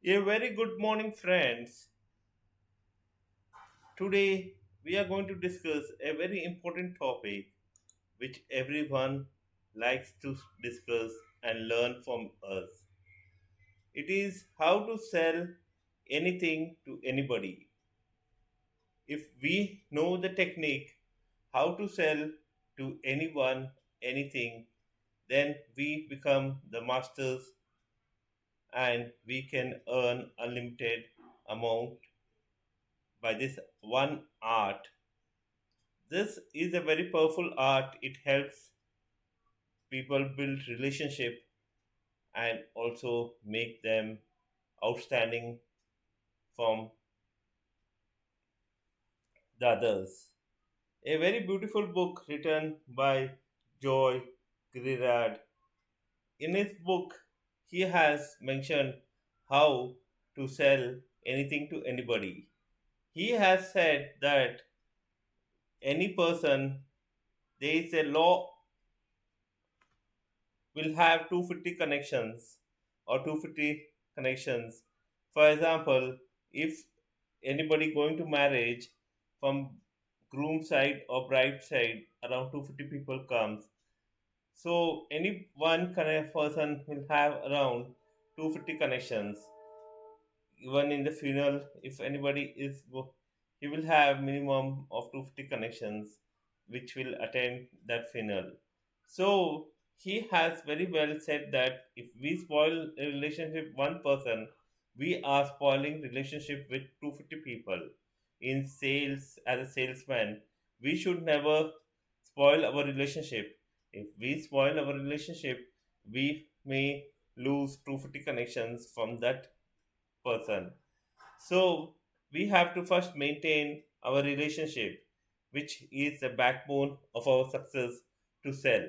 A very good morning, friends. Today we are going to discuss a very important topic which everyone likes to discuss and learn from us. It is how to sell anything to anybody. If we know the technique how to sell to anyone anything, then we become the masters and we can earn unlimited amount by this one art. This is a very powerful art. It helps people build relationship and also make them outstanding from the others. A very beautiful book written by Joy Girard. In his book, he has mentioned how to sell anything to anybody. He has said that any person, there is a law will have 250 connections or 250 connections. For example, if anybody going to marriage from groom side or bride side, around 250 people comes. So any one person will have around 250 connections. Even in the funeral, if anybody he will have minimum of 250 connections which will attend that funeral. So he has very well said that if we spoil a relationship one person, we are spoiling relationship with 250 people. In sales, as a salesman, we should never spoil our relationship. If we spoil our relationship, we may lose 250 connections from that person. So we have to first maintain our relationship, which is the backbone of our success to sell.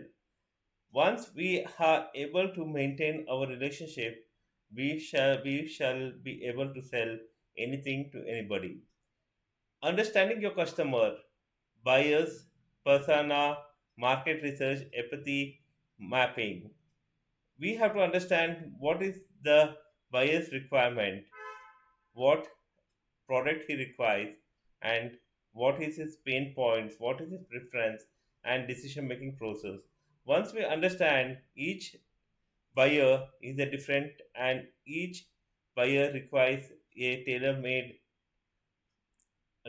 Once we are able to maintain our relationship, we shall be able to sell anything to anybody. Understanding your customer, buyers, persona, market research, empathy, mapping. We have to understand what is the buyer's requirement, what product he requires, and what is his pain points, what is his preference and decision making process. Once we understand each buyer is a different and each buyer requires a tailor made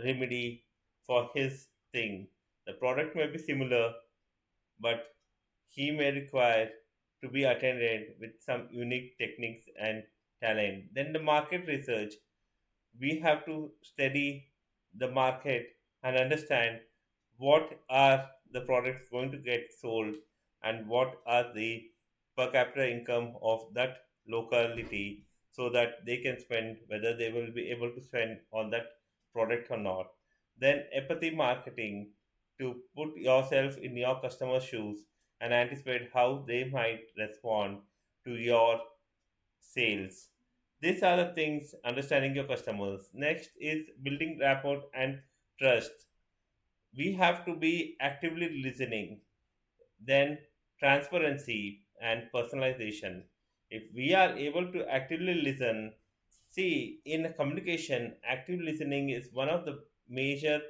remedy for his thing. The product may be similar, but he may require to be attended with some unique techniques and talent. Then the market research, we have to study the market and understand what are the products going to get sold and what are the per capita income of that locality, so that they can spend whether they will be able to spend on that product or not. Then empathy marketing, to put yourself in your customer's shoes and anticipate how they might respond to your sales. These are the things understanding your customers. Next is building rapport and trust. We have to be actively listening. Then transparency and personalization. If we are able to actively listen, see, in communication, active listening is one of the major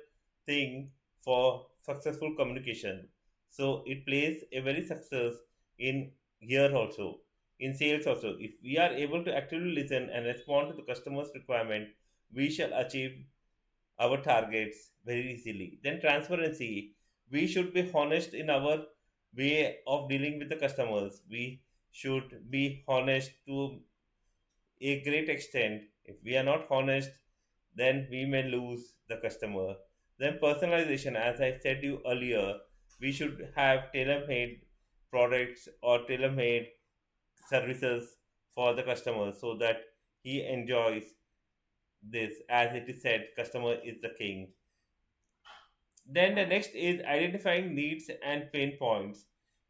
thing for successful communication. So it plays a very success in here also, in sales also. If we are able to actively listen and respond to the customer's requirement, we shall achieve our targets very easily. Then transparency, we should be honest in our way of dealing with the customers. We should be honest to a great extent. If we are not honest, then we may lose the customer. Then personalization, as I said you earlier, we should have tailor-made products or tailor-made services for the customer so that he enjoys this. As it is said, customer is the king. Then the next is identifying needs and pain points.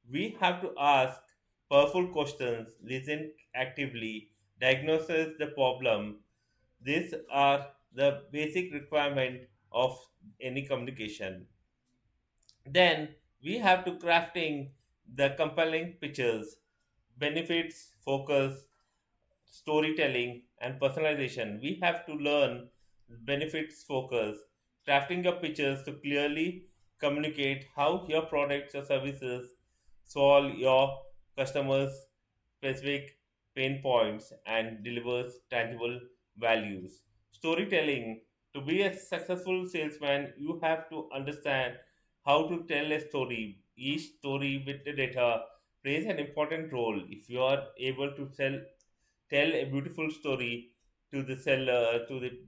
We have to ask powerful questions, listen actively, diagnose the problem. These are the basic requirement of any communication. Then we have to crafting the compelling pictures, benefits, focus, storytelling, and personalization. We have to learn benefits focus, crafting your pictures to clearly communicate how your products or services solve your customers' specific pain points and delivers tangible values. Storytelling. To be a successful salesman, you have to understand how to tell a story. Each story with the data plays an important role. If you are able to tell a beautiful story to the seller, to the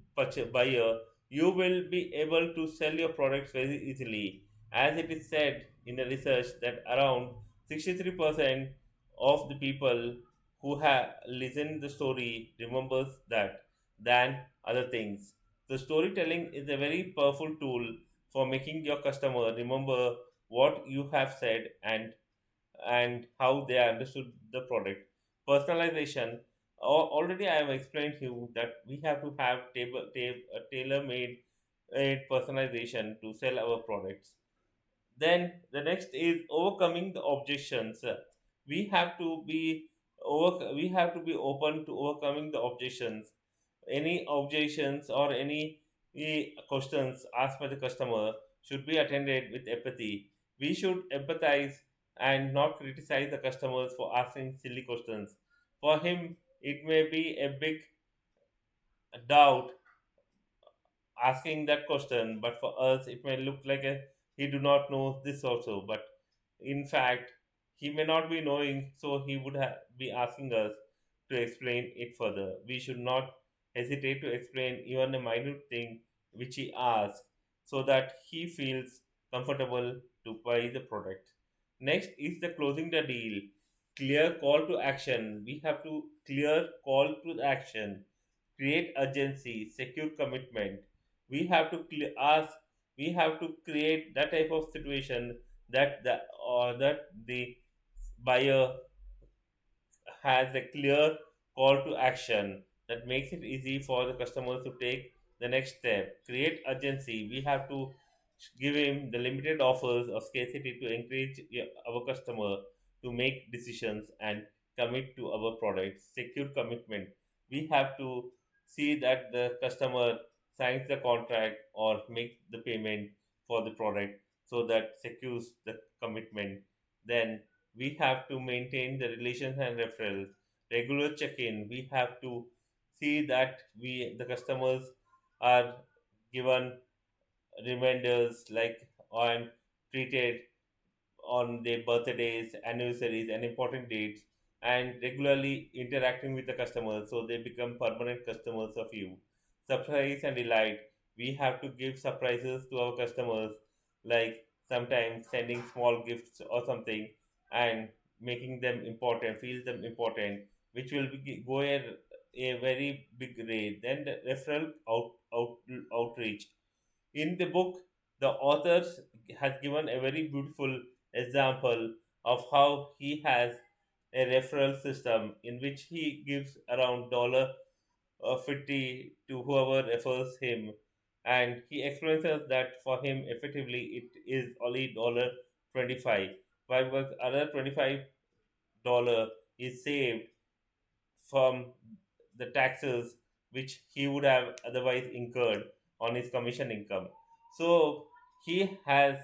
buyer, you will be able to sell your products very easily. As it is said in the research that around 63% of the people who have listened the story remembers that than other things. The storytelling is a very powerful tool for making your customer remember what you have said and how they understood the product. Personalization. Already, I have explained to you that we have to have tailor-made personalization to sell our products. Then the next is overcoming the objections. We have to be we have to be open to overcoming the objections. Any objections or any questions asked by the customer should be attended with empathy. We should empathize and not criticize the customers for asking silly questions. For him, it may be a big doubt asking that question, but for us it may look like a he do not know this also, but in fact he may not be knowing, so he would be asking us to explain it further. We should not hesitate to explain even a minute thing which he asks, so that he feels comfortable to buy the product. Next is the closing the deal. Clear call to action. We have to clear call to action, create urgency, secure commitment. We have to ask, we have to create that type of situation that the buyer has a clear call to action that makes it easy for the customers to take the next step. Create urgency. We have to give him the limited offers of scarcity to encourage our customer to make decisions and commit to our products. Secure commitment. We have to see that the customer signs the contract or make the payment for the product, so that secures the commitment. Then we have to maintain the relations and referrals. Regular check-in. We have to see that the customers are given reminders like on treated on their birthdays, anniversaries, and important dates, and regularly interacting with the customers so they become permanent customers of you. Surprise and delight. We have to give surprises to our customers, like sometimes sending small gifts or something, and making them important, feel them important, which will go a very big way. Then the referral outreach. In the book, the author has given a very beautiful example of how he has a referral system in which he gives around $50 to whoever refers him, and he explains us that for him effectively it is only $25, while was other $25 is saved from the taxes which he would have otherwise incurred on his commission income. So he has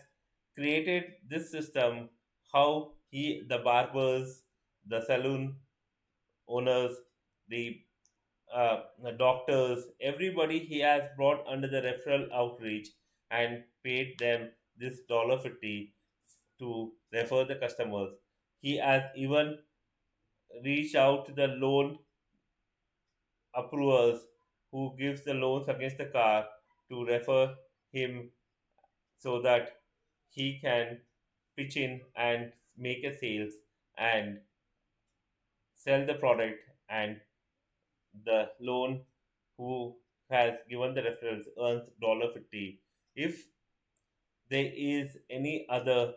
created this system how the barbers, the saloon owners, the doctors, everybody he has brought under the referral outreach and paid them this $50 to refer the customers. He has even reached out to the loan approvers who gives the loans against the car to refer him, so that he can pitch in and make a sales and sell the product, and the loan who has given the referrals earns $50. If there is any other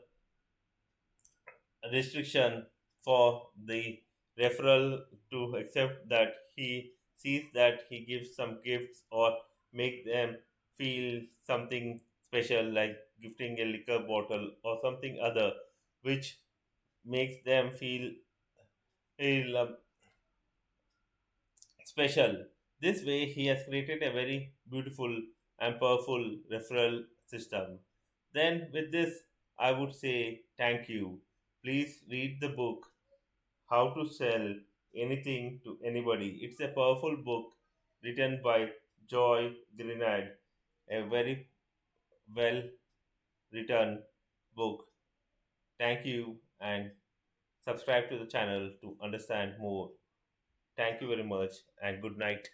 restriction for the referral to accept, that he sees that he gives some gifts or make them feel something special, like gifting a liquor bottle or something other, which makes them feel special. This way, he has created a very beautiful and powerful referral system. Then, with this, I would say thank you. Please read the book How to Sell Anything to Anybody. It's a powerful book written by Joy Grenard, a very well written book. Thank you and subscribe to the channel to understand more. Thank you very much and good night.